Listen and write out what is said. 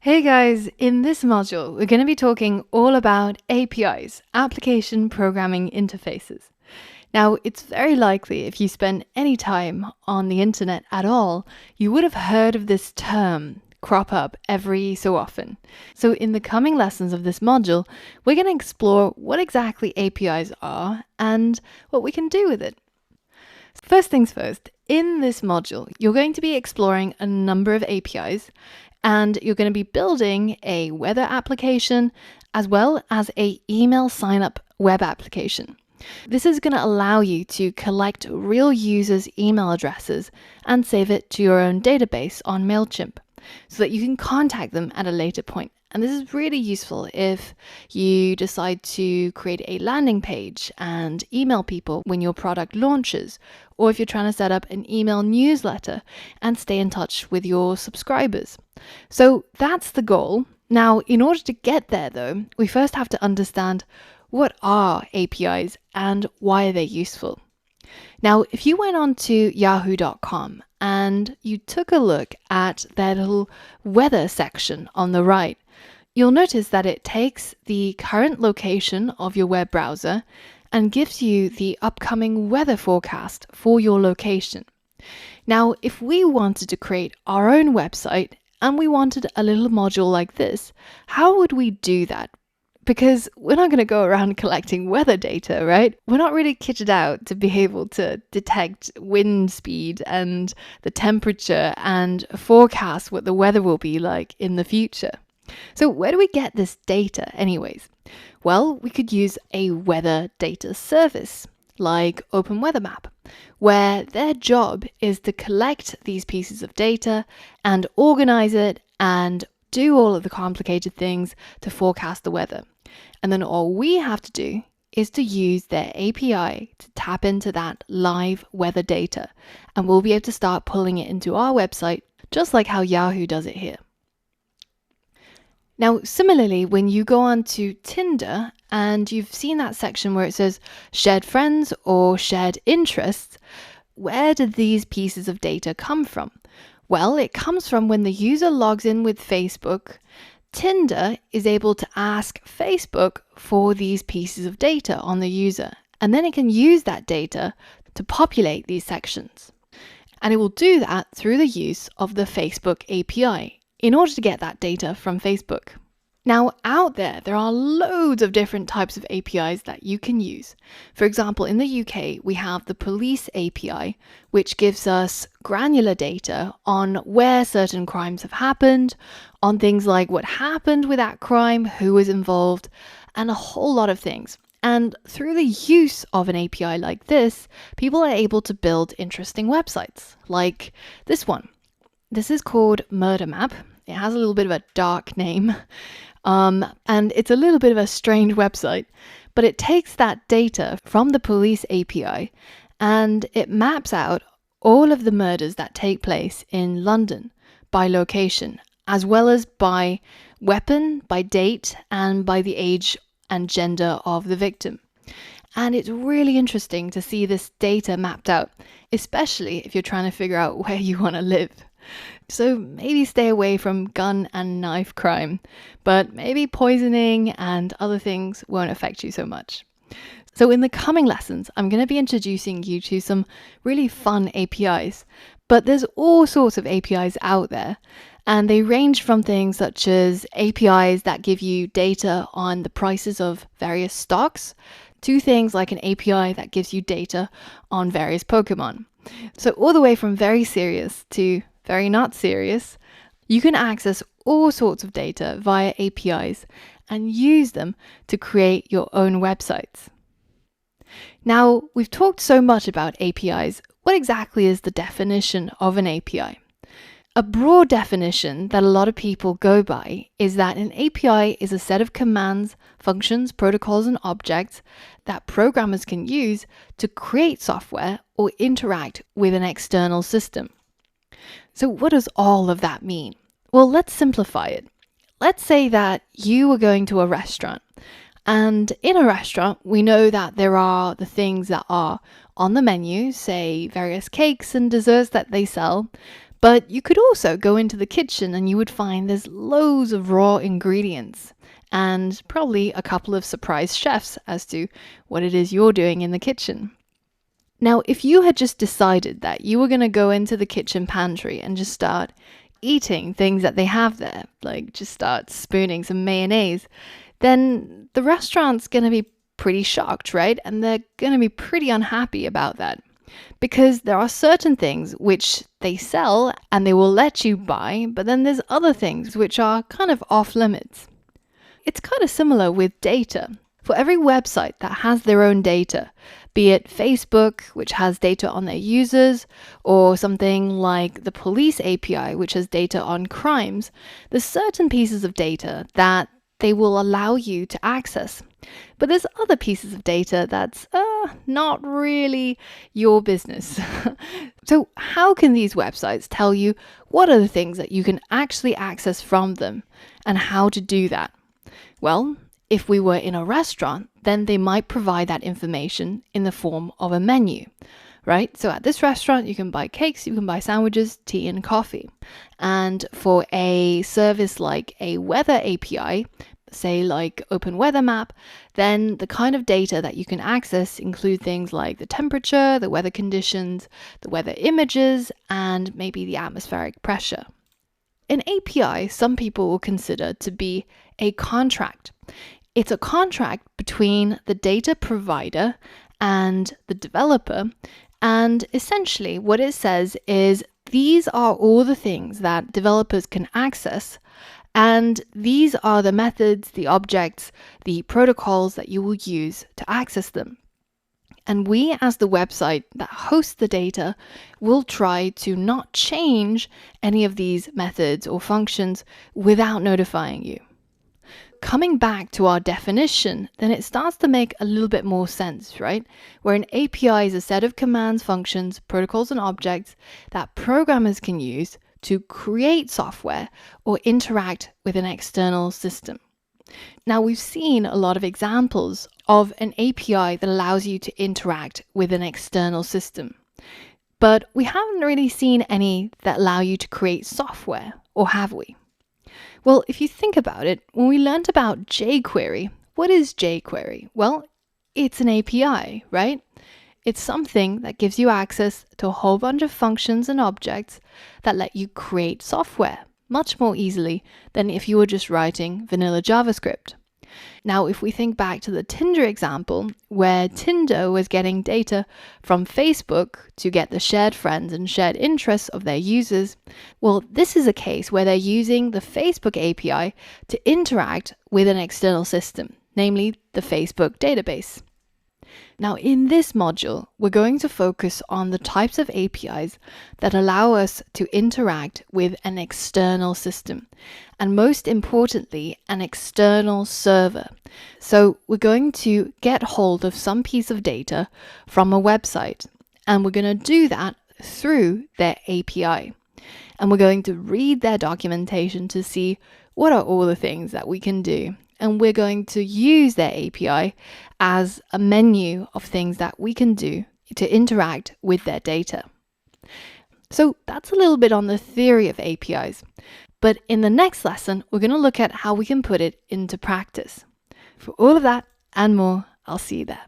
Hey guys, in this module, we're going to be talking all about APIs, application programming interfaces. Now, it's very likely if you spend any time on the internet at all, you would have heard of this term crop up every so often. So in the coming lessons of this module, we're going to explore what exactly APIs are and what we can do with it. First things first, in this module, you're going to be exploring a number of APIs, and you're going to be building a weather application as well as an email sign-up web application. This is going to allow you to collect real users' email addresses and save it to your own database on MailChimp so that you can contact them at a later point. And this is really useful if you decide to create a landing page and email people when your product launches, or if you're trying to set up an email newsletter and stay in touch with your subscribers. So that's the goal. Now, in order to get there though, we first have to understand what are APIs and why are they useful. Now, if you went on to yahoo.com and you took a look at their little weather section on the right, you'll notice that it takes the current location of your web browser and gives you the upcoming weather forecast for your location. Now, if we wanted to create our own website and we wanted a little module like this, how would we do that? Because we're not going to go around collecting weather data, right? We're not really kitted out to be able to detect wind speed and the temperature and forecast what the weather will be like in the future. So where do we get this data anyways? Well, we could use a weather data service like OpenWeatherMap, where their job is to collect these pieces of data and organize it and do all of the complicated things to forecast the weather. And then all we have to do is to use their API to tap into that live weather data, and we'll be able to start pulling it into our website, just like how Yahoo does it here. Now, similarly, when you go on to Tinder and you've seen that section where it says shared friends or shared interests, where did these pieces of data come from? Well, it comes from when the user logs in with Facebook. Tinder is able to ask Facebook for these pieces of data on the user, and then it can use that data to populate these sections. And it will do that through the use of the Facebook API in order to get that data from Facebook. Now, out there are loads of different types of APIs that you can use. For example, in the UK, we have the Police API, which gives us granular data on where certain crimes have happened, on things like what happened with that crime, who was involved, and a whole lot of things. And through the use of an API like this, people are able to build interesting websites, like this one. This is called MurderMap. It has a little bit of a dark name. And it's a little bit of a strange website, but it takes that data from the Police API and it maps out all of the murders that take place in London by location, as well as by weapon, by date, and by the age and gender of the victim. And it's really interesting to see this data mapped out, especially if you're trying to figure out where you want to live. So maybe stay away from gun and knife crime, but maybe poisoning and other things won't affect you so much. So in the coming lessons, I'm going to be introducing you to some really fun APIs, but there's all sorts of APIs out there, and they range from things such as APIs that give you data on the prices of various stocks to things like an API that gives you data on various Pokemon. So all the way from very serious to very not serious, you can access all sorts of data via APIs and use them to create your own websites. Now, we've talked so much about APIs. What exactly is the definition of an API? A broad definition that a lot of people go by is that an API is a set of commands, functions, protocols, and objects that programmers can use to create software or interact with an external system. So what does all of that mean? Well, let's simplify it. Let's say that you were going to a restaurant, and in a restaurant, we know that there are the things that are on the menu, say various cakes and desserts that they sell, But you could also go into the kitchen and you would find there's loads of raw ingredients and probably a couple of surprise chefs as to what it is you're doing in the kitchen. Now, if you had just decided that you were going to go into the kitchen pantry and just start eating things that they have there, like just start spooning some mayonnaise, then the restaurant's going to be pretty shocked, right? And they're going to be pretty unhappy about that. Because there are certain things which they sell and they will let you buy, but then there's other things which are kind of off limits. It's kind of similar with data. For every website that has their own data, be it Facebook, which has data on their users, or something like the police API, which has data on crimes, there's certain pieces of data that they will allow you to access. But there's other pieces of data that's not really your business. So how can these websites tell you what are the things that you can actually access from them and how to do that? Well, if we were in a restaurant, then they might provide that information in the form of a menu, right? So at this restaurant, you can buy cakes, you can buy sandwiches, tea, and coffee. And for a service like a weather API, say like Open Weather Map, then the kind of data that you can access include things like the temperature, the weather conditions, the weather images, and maybe the atmospheric pressure. An API, some people will consider to be a contract. It's a contract between the data provider and the developer, and essentially what it says is these are all the things that developers can access, and these are the methods, the objects, the protocols that you will use to access them. And we, as the website that hosts the data, will try to not change any of these methods or functions without notifying you. Coming back to our definition, then it starts to make a little bit more sense, right? Where an API is a set of commands, functions, protocols, and objects that programmers can use to create software or interact with an external system. Now, we've seen a lot of examples of an API that allows you to interact with an external system, but we haven't really seen any that allow you to create software, or have we? Well, if you think about it, when we learned about jQuery, what is jQuery? Well, it's an API, right? It's something that gives you access to a whole bunch of functions and objects that let you create software much more easily than if you were just writing vanilla JavaScript. Now, if we think back to the Tinder example, where Tinder was getting data from Facebook to get the shared friends and shared interests of their users, well, this is a case where they're using the Facebook API to interact with an external system, namely the Facebook database. Now, in this module, we're going to focus on the types of APIs that allow us to interact with an external system, and most importantly, an external server. So we're going to get hold of some piece of data from a website, and we're going to do that through their API. And we're going to read their documentation to see what are all the things that we can do. And we're going to use their API as a menu of things that we can do to interact with their data. So that's a little bit on the theory of APIs. But in the next lesson, we're going to look at how we can put it into practice. For all of that and more, I'll see you there.